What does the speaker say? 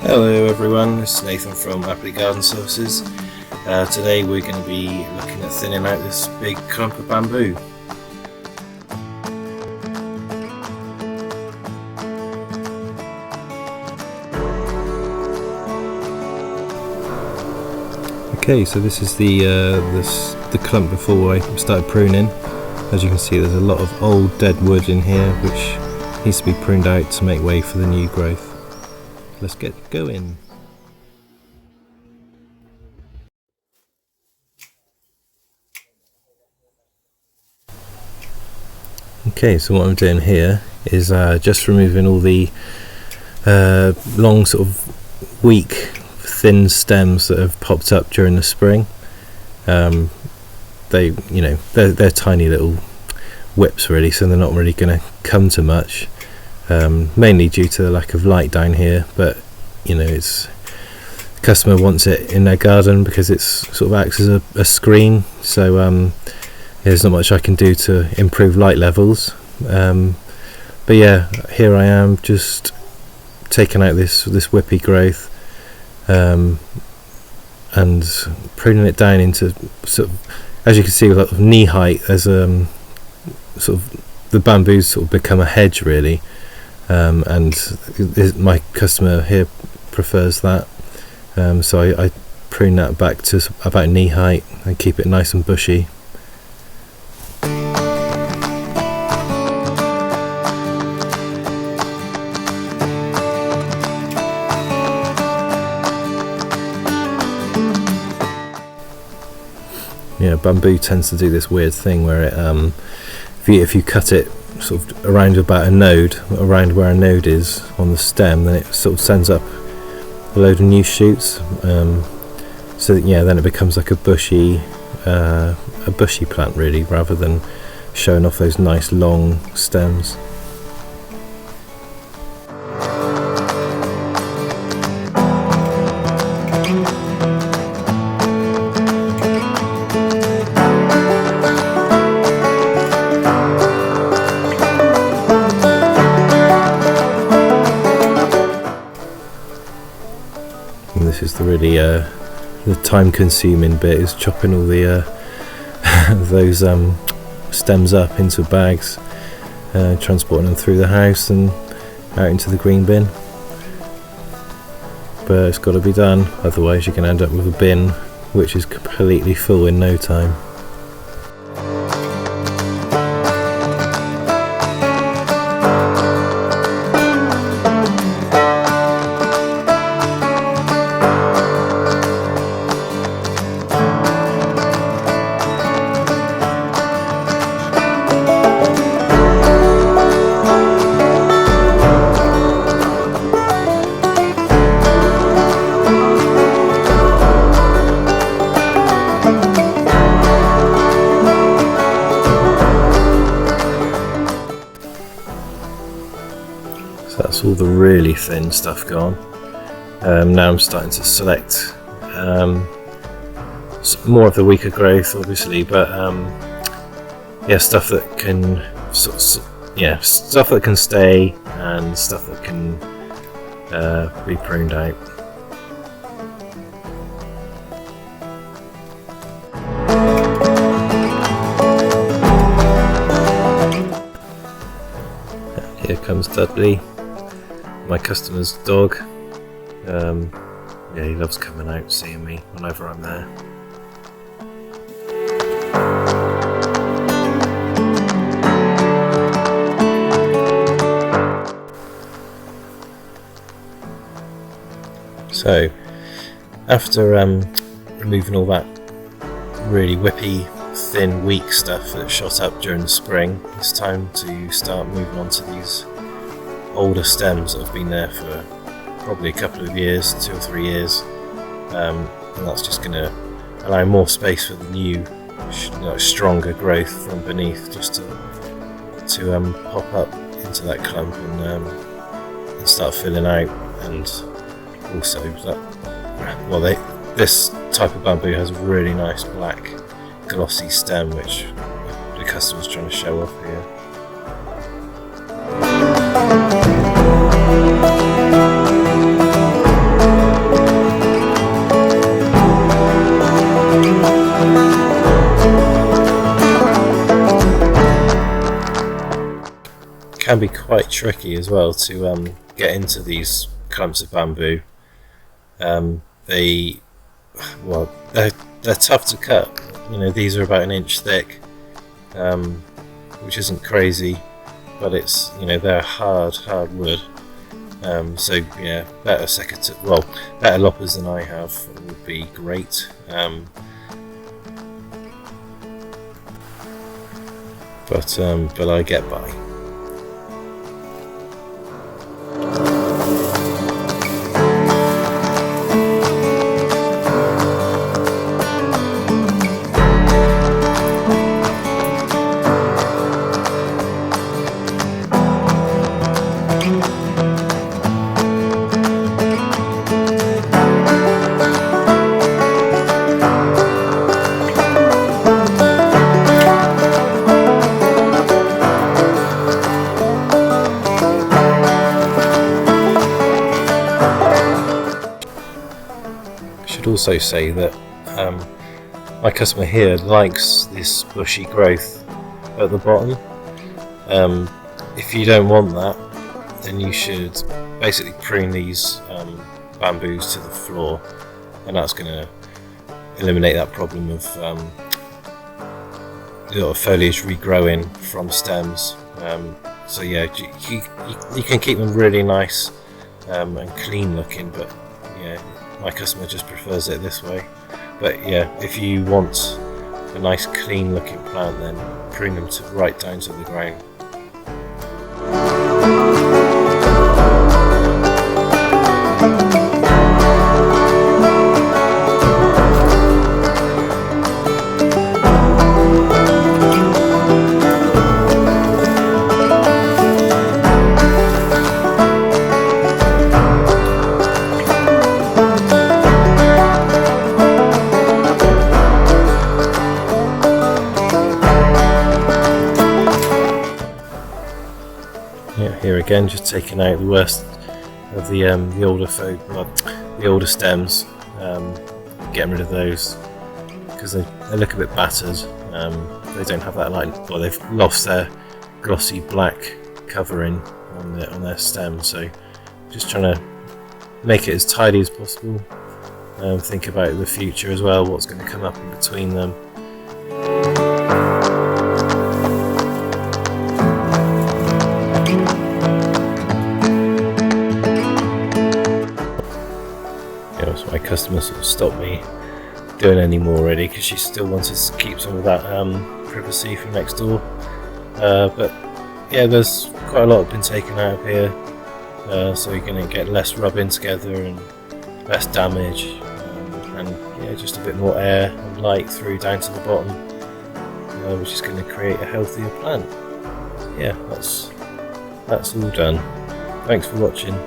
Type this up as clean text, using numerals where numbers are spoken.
Hello everyone, this is Nathan from Happily Garden Services. Today we're going to be looking at thinning out this big clump of bamboo. Okay, so this is the clump before I started pruning. As you can see, there's a lot of old dead wood in here which needs to be pruned out to make way for the new growth. Let's get going. Okay, so what I'm doing here is just removing all the long sort of weak thin stems that have popped up during the spring. They're tiny little whips really, so they're not really going to come to much. Mainly due to the lack of light down here, but the customer wants it in their garden because it's sort of acts as a screen, so there's not much I can do to improve light levels, but yeah, here I am just taking out this whippy growth and pruning it down into sort of, as you can see, with knee height. As sort of the bamboos sort of become a hedge really. And my customer here prefers that, so I prune that back to about knee height and keep it nice and bushy. Yeah, bamboo tends to do this weird thing where it, if you cut it sort of around about a node, around where a node is on the stem, then it sort of sends up a load of new shoots. So yeah, then it becomes like a bushy plant really, rather than showing off those nice long stems. And this is the really the time-consuming bit, is chopping all the those stems up into bags, transporting them through the house and out into the green bin. But it's got to be done, otherwise you can end up with a bin which is completely full in no time. That's all the really thin stuff gone. Now I'm starting to select more of the weaker growth, obviously, but yeah, stuff that can stuff that can stay and stuff that can be pruned out. Here comes Dudley, my customer's dog. Yeah, he loves coming out, seeing me whenever I'm there. So, after removing all that really whippy, thin, weak stuff that shot up during the spring, it's time to start moving on to these older stems that have been there for probably a couple of years, 2 or 3 years, and that's just going to allow more space for the new, stronger growth from beneath, just to pop up into that clump and start filling out. And also this type of bamboo has a really nice black glossy stem, which the customer's trying to show off here. can be quite tricky as well to get into these clumps of bamboo. They're tough to cut. These are about an inch thick, which isn't crazy, but it's they're hard wood. So yeah, better loppers than I have would be great. But I get by. Also say that my customer here likes this bushy growth at the bottom. If you don't want that, then you should basically prune these bamboos to the floor, and that's going to eliminate that problem of foliage regrowing from stems. So yeah, you can keep them really nice and clean looking, but yeah, my customer just prefers it this way. But yeah, if you want a nice clean looking plant, then prune them right down to the ground. Here again, just taking out the worst of the older stems, getting rid of those because they look a bit battered. They don't have that they've lost their glossy black covering on their stem. So just trying to make it as tidy as possible. Think about the future as well, what's going to come up in between them. So my customer sort of stopped me doing any more already because she still wanted to keep some of that privacy from next door. But yeah, there's quite a lot been taken out of here, so you're going to get less rubbing together and less damage, and yeah, just a bit more air and light through down to the bottom, which is going to create a healthier plant. Yeah, that's all done. Thanks for watching.